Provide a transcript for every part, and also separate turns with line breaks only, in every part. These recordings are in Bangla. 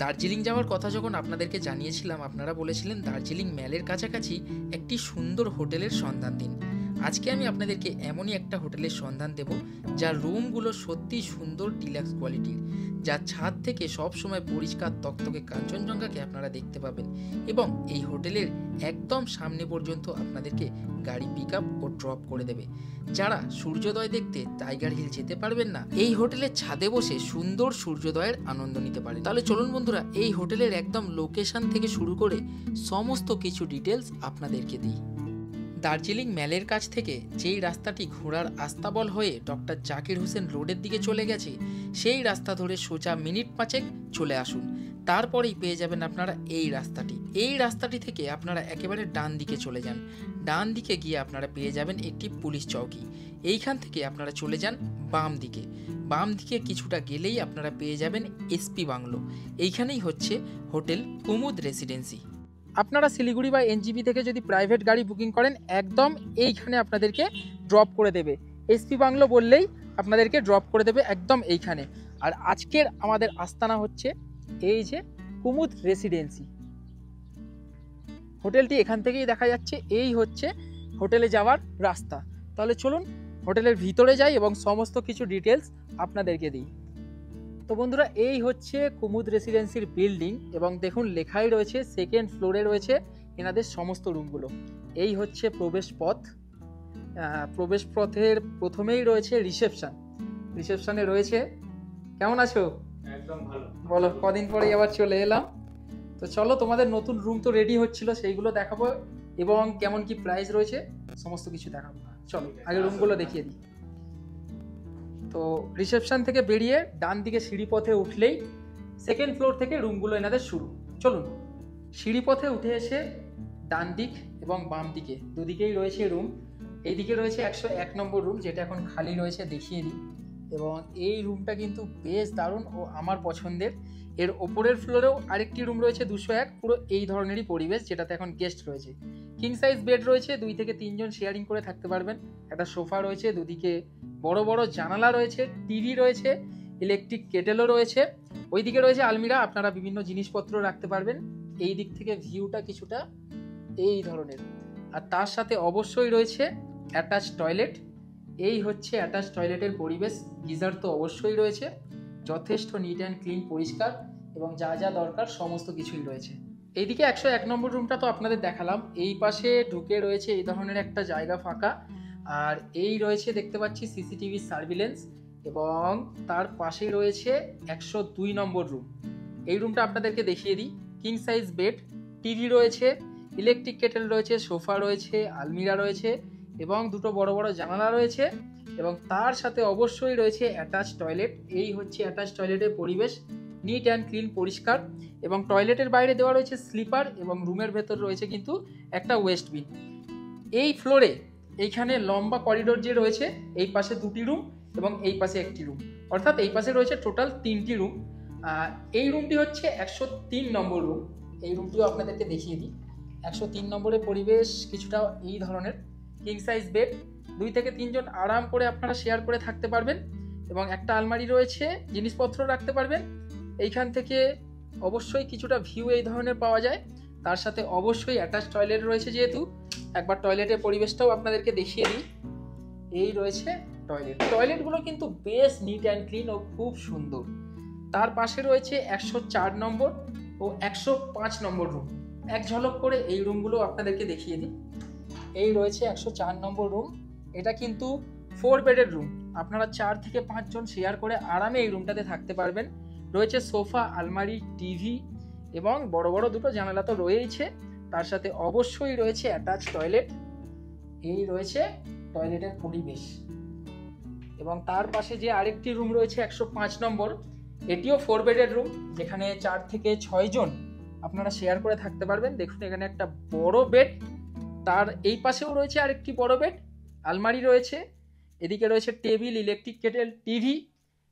দার্জিলিং যাওয়ার কথা যখন আপনাদেরকে জানিয়েছিলাম, আপনারা বলেছিলেন দার্জিলিং ম্যালের কাছাকাছি একটি সুন্দর হোটেলের সন্ধান দিন। আজকে আমি আপনাদেরকে এমনই একটা হোটেলের সন্ধান দেব যার রুমগুলো সত্যি সুন্দর ডিলাক্স কোয়ালিটির, যার ছাদ থেকে সব সময় পরিষ্কার তকতকে কাঞ্চনজঙ্ঘাকে আপনারা দেখতে পাবেন, এবং এই হোটেলের একদম সামনে পর্যন্ত আপনাদেরকে গাড়ি পিক আপ ও ড্রপ করে দেবে। যারা সূর্যোদয় দেখতে টাইগার হিল যেতে পারবেন না, এই হোটেলের ছাদে বসে সুন্দর সূর্যোদয়ের আনন্দ নিতে পারেন। তাহলে চলুন বন্ধুরা, এই হোটেলের একদম লোকেশন থেকে শুরু করে সমস্ত কিছু ডিটেলস আপনাদেরকে দিই। দার্জিলিং ম্যালের কাছ থেকে যেই রাস্তাটি ঘোড়ার আস্তাবল হয়ে ডক্টর জাকির হোসেন রোডের দিকে চলে গেছে, সেই রাস্তা ধরে সোজা মিনিট 5 চলে আসুন। তারপরেই পেয়ে যাবেন আপনারা এই রাস্তাটি। এই রাস্তাটি থেকে আপনারা একেবারে ডান দিকে চলে যান। ডান দিকে গিয়ে আপনারা পেয়ে যাবেন একটি পুলিশ চৌকি। এইখান থেকে আপনারা চলে যান বাম দিকে। বাম দিকে কিছুটা গেলেই আপনারা পেয়ে যাবেন এসপি বাংলো। এইখানেই হচ্ছে হোটেল কুমুদ রেসিডেন্সি। আপনারা শিলিগুড়ি বা এনজিপি থেকে যদি প্রাইভেট গাড়ি বুকিং করেন, একদম এইখানে আপনাদেরকে ড্রপ করে দেবে। এসপি বাংলো বললেই আপনাদেরকে ড্রপ করে দেবে একদম এইখানে। আর আজকের আমাদের আস্তানা হচ্ছে এই যে কুমুদ রেসিডেন্সি। হোটেলটি এখান থেকেই দেখা যাচ্ছে। এই হচ্ছে হোটেলে যাওয়ার রাস্তা। তাহলে চলুন হোটেলের ভিতরে যাই এবং সমস্ত কিছু ডিটেলস আপনাদেরকে দিই। তো বন্ধুরা, এই হচ্ছে কুমুদ রেসিডেন্সির বিল্ডিং, এবং দেখুন লেখাই রয়েছে সেকেন্ড ফ্লোরে রয়েছে এনাদের সমস্ত রুমগুলো। এই হচ্ছে প্রবেশ পথ। প্রবেশ পথের প্রথমেই রয়েছে রিসেপশন। রিসেপশনে রয়েছে, কেমন আছো?
একদম ভালো।
বলো, কদিন পরে আবার চলে এলাম। তো চলো, তোমাদের নতুন রুম তো রেডি হচ্ছিল, সেইগুলো দেখাবো এবং কেমন কি প্রাইস রয়েছে সমস্ত কিছু দেখাবো। চলো আগে রুমগুলো দেখিয়ে দিই। তো রিসেপশন থেকে বেরিয়ে ডান দিকে সিঁড়িপথে উঠলেই সেকেন্ড ফ্লোর থেকে রুমগুলো এনাদের শুরু। চলুন, সিঁড়িপথে উঠে এসে ডান দিক এবং বাম দিকে দুদিকেই রয়েছে রুম। এইদিকে রয়েছে 101 নম্বর রুম, যেটা এখন খালি রয়েছে, দেখিয়ে দিই। এবং এই রুমটা কিন্তু বেশ দারুণ ও আমার পছন্দের। এর ওপরের ফ্লোরেও আরেকটি রুম রয়েছে 201, পুরো এই ধরনেরই পরিবেশ, যেটাতে এখন গেস্ট রয়েছে। কিং সাইজ বেড রয়েছে, 2 থেকে 3 জন শেয়ারিং করে থাকতে পারবেন। একটা সোফা রয়েছে, দুদিকে বড় বড় জানালা রয়েছে, টিভি রয়েছে, ইলেকট্রিক কেটেলও রয়েছে। ওইদিকে রয়েছে আলমিরা, আপনারা বিভিন্ন জিনিসপত্র রাখতে পারবেন। এই দিক থেকে ভিউটা কিছুটা এই ধরনের। আর তার সাথে অবশ্যই রয়েছে অ্যাটাচ টয়লেট। এই হচ্ছে অ্যাটাচ টয়লেটের পরিবেশ। গিজার তো অবশ্যই রয়েছে, যথেষ্ট নিট অ্যান্ড ক্লিন, পরিষ্কার, এবং যা যা দরকার সমস্ত কিছুই রয়েছে। এইদিকে 101 নম্বর রুমটা তো আপনাদের দেখালাম। এই পাশে ঢুকে রয়েছে এই ধরনের একটা জায়গা ফাঁকা, আর এই রয়েছে দেখতে পাচ্ছি সিসিটিভি সার্ভিলেন্স, এবং তার পাশেই রয়েছে 102 নম্বর রুম। এই রুমটা আপনাদেরকে দেখিয়ে দিই। কিং সাইজ বেড, টিভি রয়েছে, ইলেকট্রিক কেটেল রয়েছে, সোফা রয়েছে, আলমিরা রয়েছে, এবং দুটো বড় বড় জানালা রয়েছে, এবং তার সাথে অবশ্যই রয়েছে অ্যাটাচ টয়লেট। এই হচ্ছে অ্যাটাচ টয়লেটের পরিবেশ, নিট অ্যান্ড ক্লিন, পরিষ্কার, এবং টয়লেটের বাইরে দেওয়া রয়েছে স্লিপার, এবং রুমের ভেতর রয়েছে কিন্তু একটা ওয়েস্ট বিন। এই ফ্লোরে এইখানে লম্বা করিডোর যে রয়েছে, এই পাশে 2টি রুম এবং এই পাশে 1টি রুম, অর্থাৎ এই পাশে রয়েছে টোটাল 3টি রুম। এই রুমটি হচ্ছে 103 নম্বর রুম। এই রুমটিও আপনাদেরকে দেখিয়ে দিই। 103 নম্বরের পরিবেশ কিছুটা এই ধরনের। কিং সাইজ বেড, 2 থেকে 3 জন আরাম করে আপনারা শেয়ার করে থাকতে পারবেন, এবং একটা আলমারি রয়েছে, জিনিসপত্র রাখতে পারবেন। এইখান থেকে অবশ্যই কিছুটা ভিউ এই ধরনের পাওয়া যায়। তার সাথে অবশ্যই অ্যাটাচ টয়লেট রয়েছে, যেহেতু একবার টয়লেটের পরিবেশটাও আপনাদেরকে দেখিয়ে দিই। এই রয়েছে টয়লেট। টয়লেটগুলো কিন্তু বেশ নিট অ্যান্ড ক্লিন ও খুব সুন্দর। তার পাশে রয়েছে 104 নম্বর ও 105 নম্বর রুম। এক ঝলক করে এই রুমগুলো আপনাদেরকে দেখিয়ে দিই। এই রয়েছে 104 নম্বর রুম। এটা কিন্তু 4 বেডের রুম, আপনারা 4 থেকে 5 জন শেয়ার করে আরামে এই রুমটাতে থাকতে পারবেন। রয়েছে সোফা, আলমারি, টিভি, এবং বড় বড় দুটো জানালা তো রয়েইছে। তার সাথে অবশ্যই রয়েছে অ্যাটাচ টয়লেট। এই রয়েছে টয়লেটের পরিবেশ, এবং তার পাশে যে আরেকটি রুম রয়েছে 105 নম্বর, এটিও 4 বেডের রুম, যেখানে 4 থেকে 6 জন আপনারা শেয়ার করে থাকতে পারবেন। দেখুন এখানে একটা বড় বেড, তার এই পাশেও রয়েছে আরেকটি বড় বেড, আলমারি রয়েছে, এদিকে রয়েছে টেবিল, ইলেকট্রিক কেটেল, টিভি,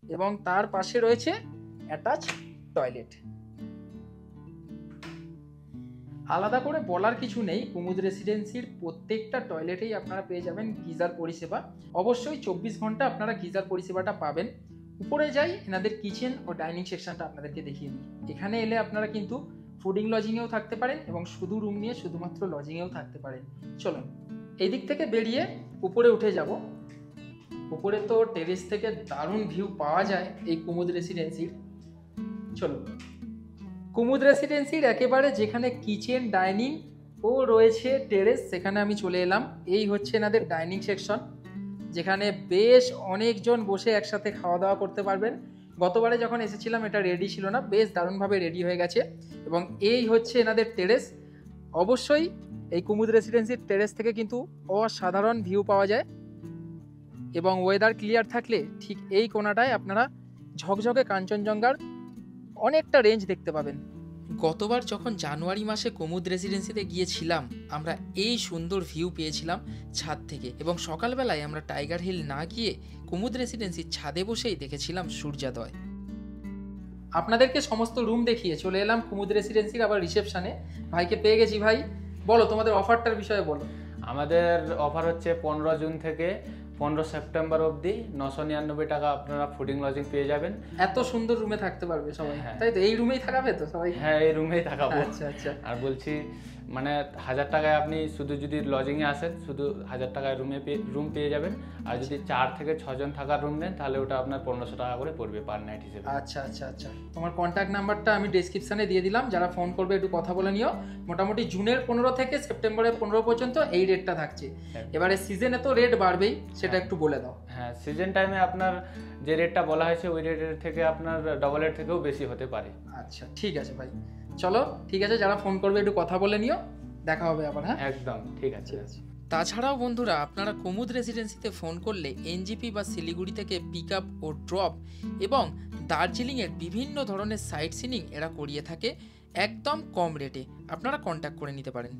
এবং তার পাশে রয়েছে অ্যাটাচ টয়লেট। আলাদা করে বলার কিছু নেই, কুমুদ রেসিডেন্সির প্রত্যেকটা টয়লেটেই আপনারা পেয়ে যাবেন গিজার পরিষেবা। অবশ্যই 24 ঘন্টা আপনারা গিজার পরিষেবাটা পাবেন। উপরে যাই, এনাদের কিচেন ও ডাইনিং সেকশনটা আপনাদেরকে দেখিয়ে দিই। এখানে এলে আপনারা কিন্তু ফুডিং লজিংয়েও থাকতে পারেন এবং শুধু রুম নিয়ে শুধুমাত্র লজিংয়েও থাকতে পারেন। চলুন এই দিক থেকে বেরিয়ে উপরে উঠে যাব। উপরে তো টেরেস থেকে দারুণ ভিউ পাওয়া যায় এই কুমুদ রেসিডেন্সির। চলুন কুমুদ রেসিডেন্সির একেবারে যেখানে কিচেন ডাইনিং ও রয়েছে টেরেস, সেখানে আমি চলে এলাম। এই হচ্ছে এনাদের ডাইনিং সেকশন, যেখানে বেশ অনেকজন বসে একসাথে খাওয়া দাওয়া করতে পারবেন। গতবারে যখন এসেছিলাম এটা রেডি ছিল না, বেশ দারুণভাবে রেডি হয়ে গেছে। এবং এই হচ্ছে এনাদের টেরেস। অবশ্যই এই কুমুদ রেসিডেন্সির টেরেস থেকে কিন্তু অসাধারণ ভিউ পাওয়া যায় এবং ওয়েদার ক্লিয়ার থাকলে ঠিক এই কোণাটায় আপনারা ঝকঝকে কাঞ্চনজঙ্ঘার অনেকটা রেঞ্জ দেখতে পাবেন। গতবার যখন জানুয়ারি মাসে কুমুদ রেসিডেন্সিতে গিয়েছিলাম আমরা এই সুন্দর ভিউ পেয়েছিলাম ছাদ থেকে, এবং সকালবেলায় আমরা টাইগার হিল না গিয়ে কুমুদ রেসিডেন্সির ছাদে বসেই দেখেছিলাম সূর্যোদয়। আপনাদেরকে সমস্ত রুম দেখিয়ে চলে এলাম কুমুদ রেসিডেন্সির আবার রিসেপশনে। ভাইকে পেয়ে গেছি। ভাই বলো তোমাদের অফারটার বিষয়ে বলো।
আমাদের অফার হচ্ছে 15 জুন থেকে 15 সেপ্টেম্বর অবধি 999 টাকা আপনারা ফুডিং লজিং পেয়ে যাবেন।
এত সুন্দর রুমে থাকতে পারবে সবাই, তাই তো? এই রুমেই থাকাবে তো সবাই?
হ্যাঁ, এই রুমেই থাকাবো।
আচ্ছা আচ্ছা।
আর বলছি মানে 1000 টাকায় আপনি শুধু যদি লজিংয়ে আসেন শুধু 1000 টাকায় রুম পেয়ে যাবেন। আর যদি 4 থেকে 6 জন থাকার রুম নেন তাহলে ওটা আপনার 1500 টাকা করে পড়বে পার নাইট হিসেবে।
আচ্ছা আচ্ছা আচ্ছা। তোমার কন্ট্যাক্ট নাম্বারটা আমি ডেসক্রিপশনে দিয়ে দিলাম, যারা ফোন করবে একটু কথা বলে নিও। মোটামুটি জুনের 15 থেকে সেপ্টেম্বরের 15 পর্যন্ত এই রেটটা থাকছে। এবারে সিজনে তো রেট বাড়বেই, সেটা একটু বলে দাও।
হ্যাঁ, সিজন টাইমে আপনার যে রেটটা বলা হয়েছে ওই রেটের থেকে আপনার ডবলের থেকেও বেশি হতে পারে।
আচ্ছা ঠিক আছে ভাই, চলো ঠিক আছে, যারা ফোন করবে একটু কথা বলে নিও, দেখা হবে আবার। হ্যাঁ
একদম ঠিক আছে।
তাছাড়াও বন্ধুরা আপনারা কুমুদ রেসিডেন্সিতে ফোন করলে এনজিপি বা শিলিগুড়ি থেকে পিক আপ ও ড্রপ এবং দার্জিলিংয়ের বিভিন্ন ধরনের সাইট সিনিং এরা করিয়ে থাকে একদম কম রেটে। আপনারা কন্ট্যাক্ট করে নিতে পারেন।